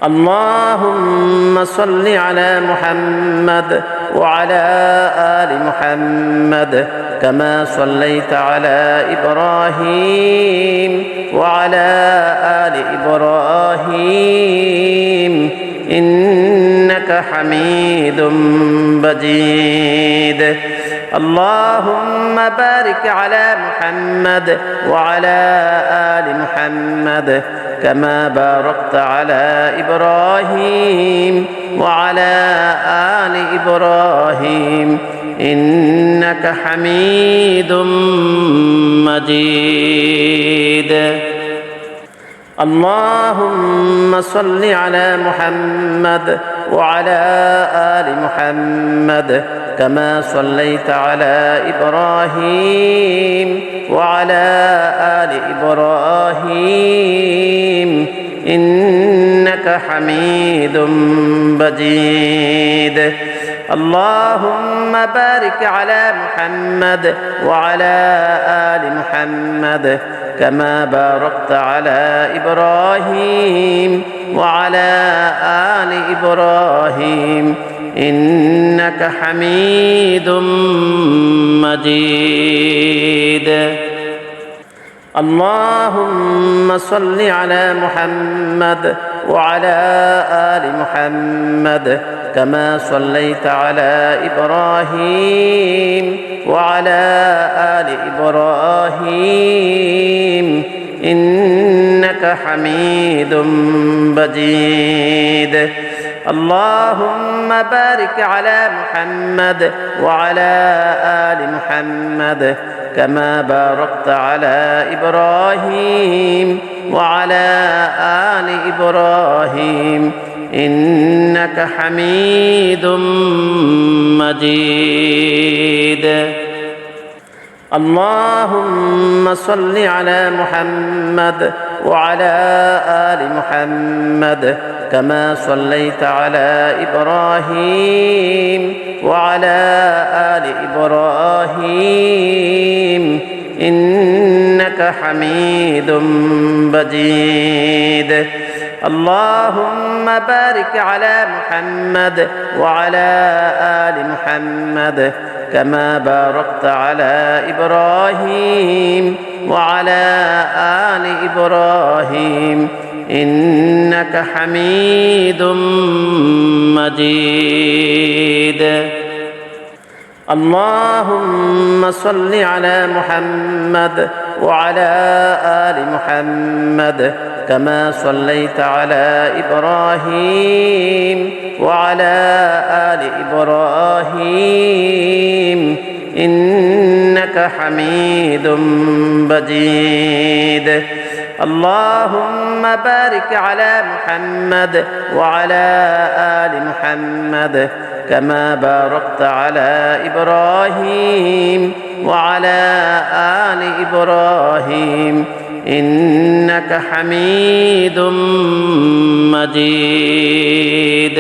اللهم صل على محمد وعلى آل محمد كما صليت على إبراهيم وعلى آل إبراهيم إنك حميد مجيد اللهم بارك على محمد وعلى آل محمد كما باركت على إبراهيم وعلى آل إبراهيم إنك حميد مجيد اللهم صل على محمد وعلى آل محمد كما صليت على إبراهيم وعلى آل إبراهيم إنك حميد مجيد اللهم بارك على محمد وعلى آل محمد كما باركت على إبراهيم وعلى آل إبراهيم إنك حميد مجيد اللهم صل على محمد وعلى آل محمد كما صليت على إبراهيم وعلى آل إبراهيم إنك حميد مجيد اللهم بارك على محمد وعلى آل محمد كما باركت على إبراهيم وعلى آل إبراهيم إنك حميد مجيد اللهم صل على محمد وعلى آل محمد كما صليت على إبراهيم وعلى آل إبراهيم إنك حميد مجيد اللهم بارك على محمد وعلى آل محمد كما باركت على إبراهيم وعلى آل إبراهيم إنك حميد مجيد اللهم صل على محمد وعلى آل محمد كما صليت على إبراهيم وعلى آل إبراهيم إنك حميد مجيد اللهم بارك على محمد وعلى آل محمد كما باركت على إبراهيم وعلى آل إبراهيم إنك حميد مجيد